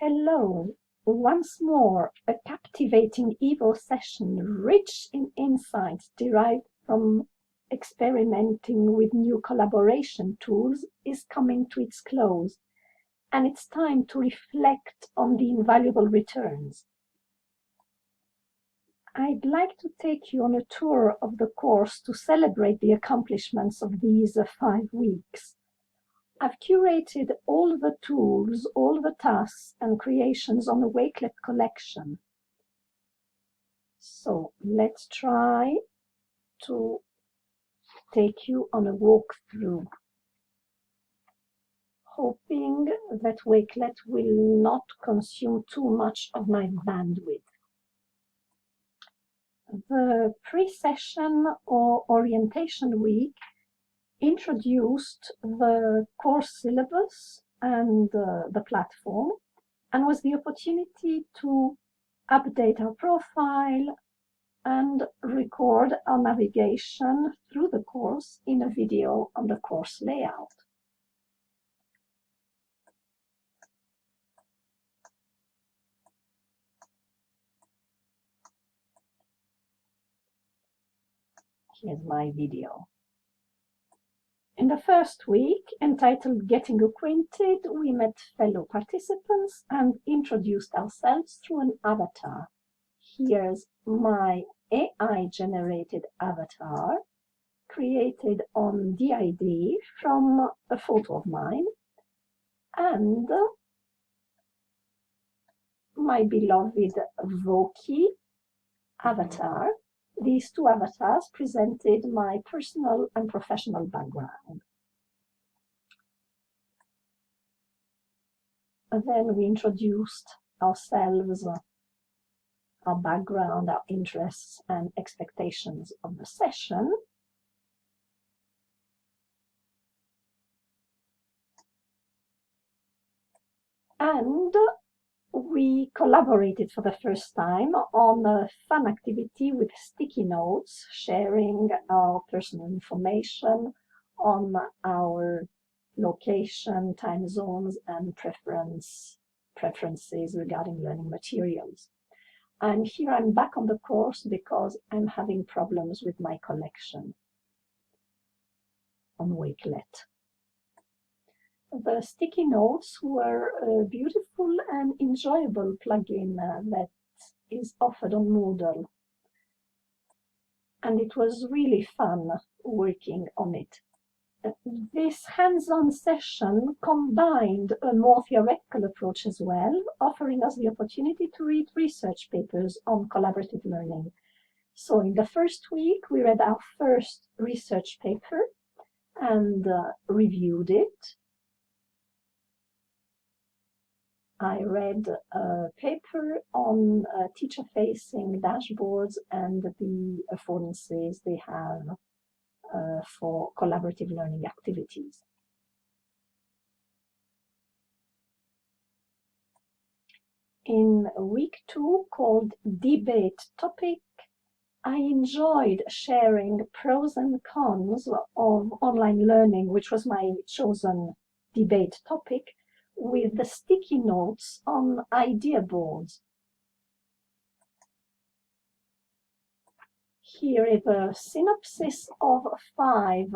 Hello, once more a captivating EVO session rich in insights derived from experimenting with new collaboration tools is coming to its close, and it's time to reflect on the invaluable returns. I'd like to take you on a tour of the course to celebrate the accomplishments of these 5 weeks. I've curated all the tools, all the tasks and creations on the Wakelet collection. So let's try to take you on a walkthrough, hoping that Wakelet will not consume too much of my bandwidth. The pre-session or orientation week introduced the course syllabus and the platform, and was the opportunity to update our profile and record our navigation through the course in a video on the course layout. Here's my video. In the first week, entitled Getting Acquainted, we met fellow participants and introduced ourselves through an avatar. Here's my AI-generated avatar, created on DID from a photo of mine, and my beloved Voki avatar. These two avatars presented my personal and professional background. And then we introduced ourselves, our background, our interests and expectations of the session. And we collaborated for the first time on a fun activity with sticky notes, sharing our personal information on our location, time zones, and preferences regarding learning materials. And here I'm back on the course because I'm having problems with my collection on Wakelet. The sticky notes were a beautiful and enjoyable plugin that is offered on Moodle. And it was really fun working on it. This hands-on session combined a more theoretical approach as well, offering us the opportunity to read research papers on collaborative learning. So in the first week, we read our first research paper and reviewed it. I read a paper on teacher-facing dashboards and the affordances they have for collaborative learning activities. In week 2, called Debate Topic, I enjoyed sharing pros and cons of online learning, which was my chosen debate topic, with the sticky notes on idea boards. Here is a synopsis of 5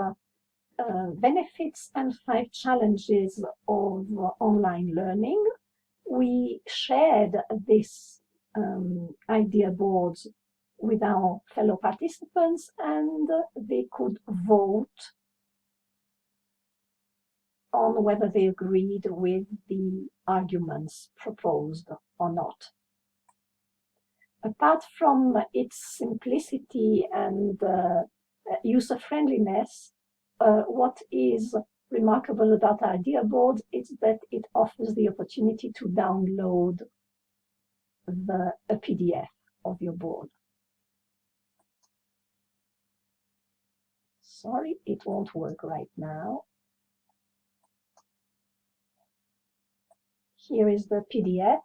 benefits and 5 challenges of online learning. We shared this idea boards with our fellow participants, and they could vote on whether they agreed with the arguments proposed or not. Apart from its simplicity and user-friendliness, what is remarkable about idea boards is that it offers the opportunity to download a PDF of your board. Sorry, it won't work right now. Here is the PDF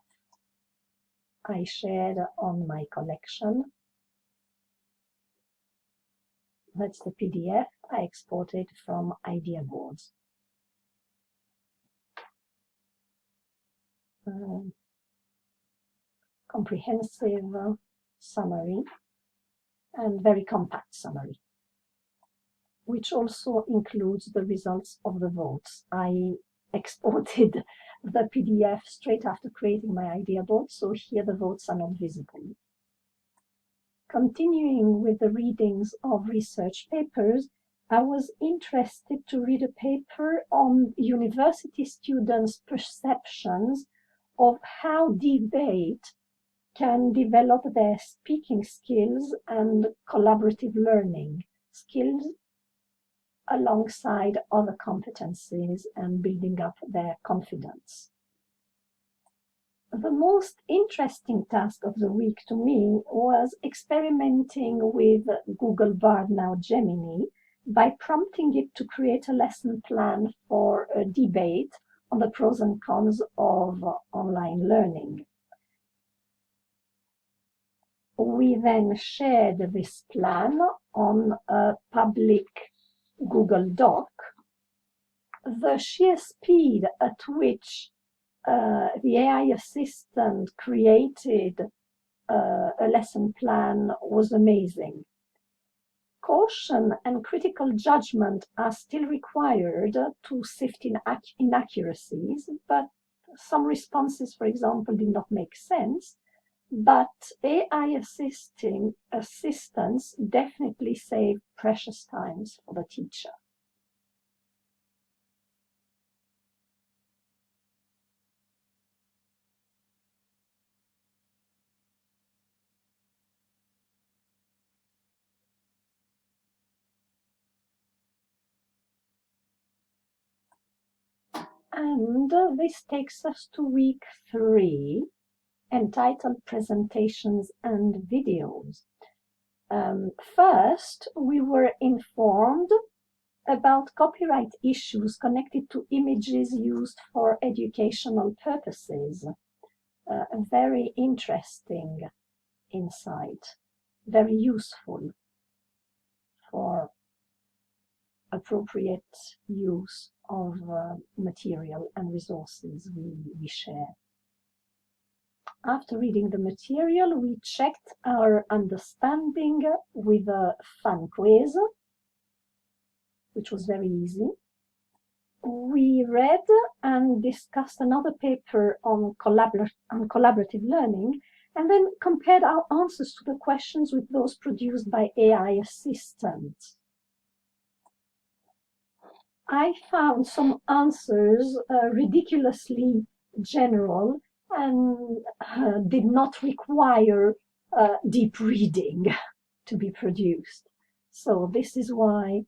I shared on my collection. That's the PDF I exported from idea boards. comprehensive summary and very compact summary, which also includes the results of the votes. I exported the PDF straight after creating my idea board, so here the votes are not visible. Continuing with the readings of research papers, I was interested to read a paper on university students' perceptions of how debate can develop their speaking skills and collaborative learning skills alongside other competencies and building up their confidence. The most interesting task of the week to me was experimenting with Google Bard, now Gemini, by prompting it to create a lesson plan for a debate on the pros and cons of online learning. We then shared this plan on a public Google Doc. The sheer speed at which the AI assistant created a lesson plan was amazing. Caution and critical judgment are still required to sift inaccuracies, but some responses, for example, did not make sense. But AI assistants definitely save precious times for the teacher. And this takes us to week 3, entitled Presentations and Videos. First, we were informed about copyright issues connected to images used for educational purposes. A very interesting insight, very useful for appropriate use of material and resources we share. After reading the material, we checked our understanding with a fun quiz, which was very easy. We read and discussed another paper on collaborative learning, and then compared our answers to the questions with those produced by AI assistants. I found some answers ridiculously general and did not require deep reading to be produced. So this is why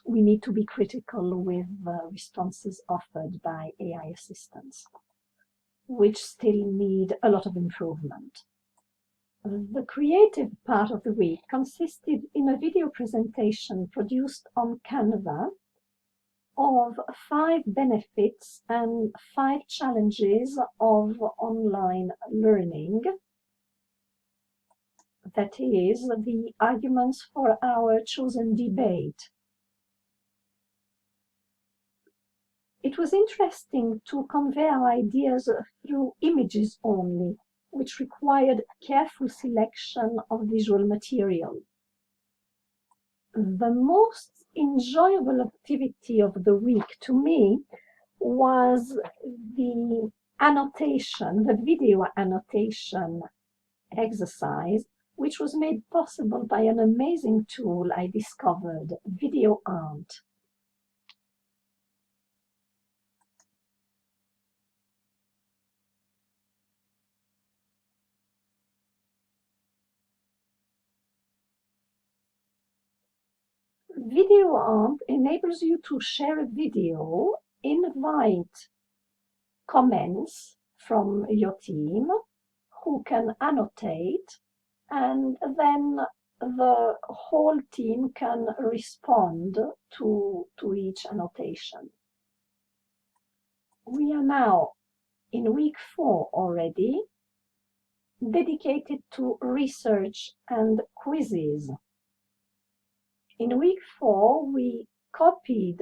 we need to be critical with responses offered by AI assistants, which still need a lot of improvement. The creative part of the week consisted in a video presentation produced on Canva of 5 benefits and 5 challenges of online learning. That is, the arguments for our chosen debate. It was interesting to convey our ideas through images only, which required careful selection of visual material. The most enjoyable activity of the week to me was the annotation, the video annotation exercise, which was made possible by an amazing tool I discovered, VideoAnt. VideoAnt enables you to share a video, invite comments from your team who can annotate, and then the whole team can respond to each annotation. We are now in week 4 already, dedicated to research and quizzes. In week 4, we copied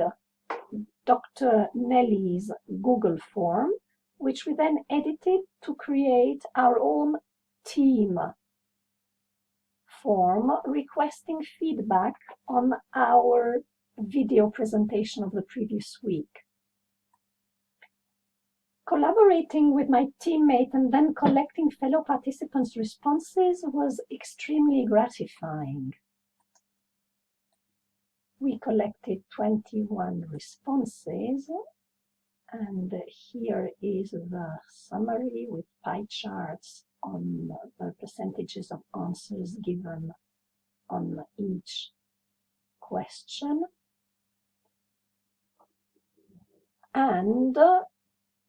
Dr. Nelly's Google form, which we then edited to create our own team form requesting feedback on our video presentation of the previous week. Collaborating with my teammate and then collecting fellow participants' responses was extremely gratifying. We collected 21 responses, and here is the summary with pie charts on the percentages of answers given on each question. And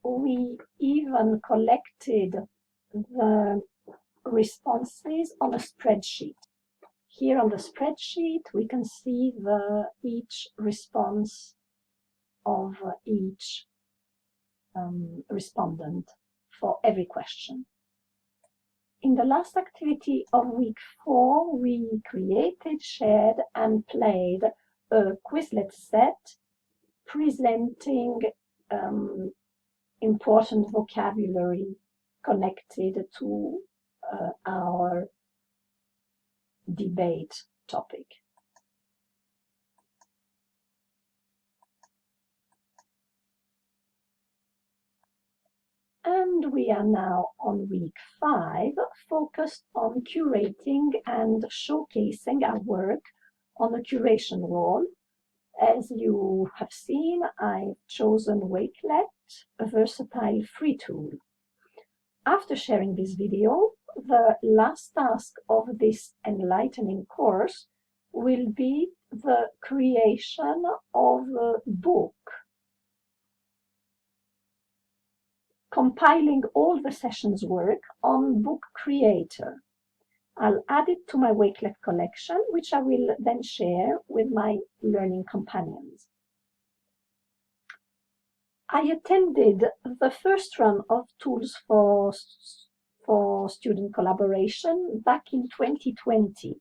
we even collected the responses on a spreadsheet. Here on the spreadsheet, we can see each response of each respondent for every question. In the last activity of week 4, we created, shared, and played a Quizlet set presenting important vocabulary connected to our debate topic. And we are now on week 5, focused on curating and showcasing our work on the curation role. As you have seen, I've chosen Wakelet, a versatile free tool. After sharing this video, the last task of this enlightening course will be the creation of a book, compiling all the session's work on Book Creator. I'll add it to my Wakelet collection, which I will then share with my learning companions. I attended the first run of Tools for Student Collaboration back in 2020.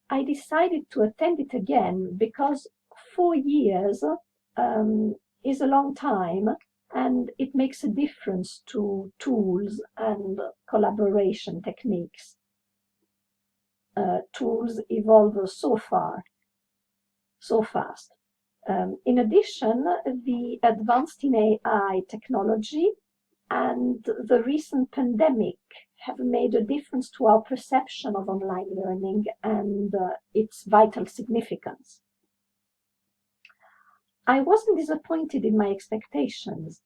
I decided to attend it again because 4 years is a long time, and it makes a difference to tools and collaboration techniques. Tools evolve so fast. In addition, the advanced in AI technology and the recent pandemic have made a difference to our perception of online learning and its vital significance. I wasn't disappointed in my expectations.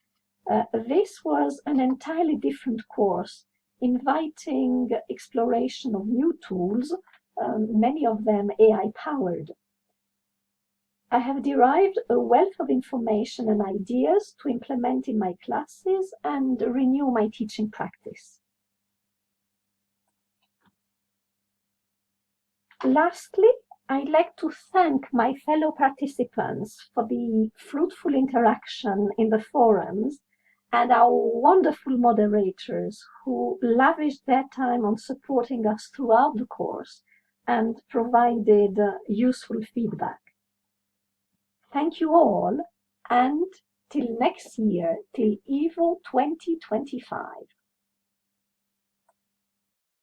This was an entirely different course, inviting exploration of new tools, many of them AI-powered. I have derived a wealth of information and ideas to implement in my classes and renew my teaching practice. Lastly, I'd like to thank my fellow participants for the fruitful interaction in the forums and our wonderful moderators who lavished their time on supporting us throughout the course and provided useful feedback. Thank you all, and till next year, till EVO 2025.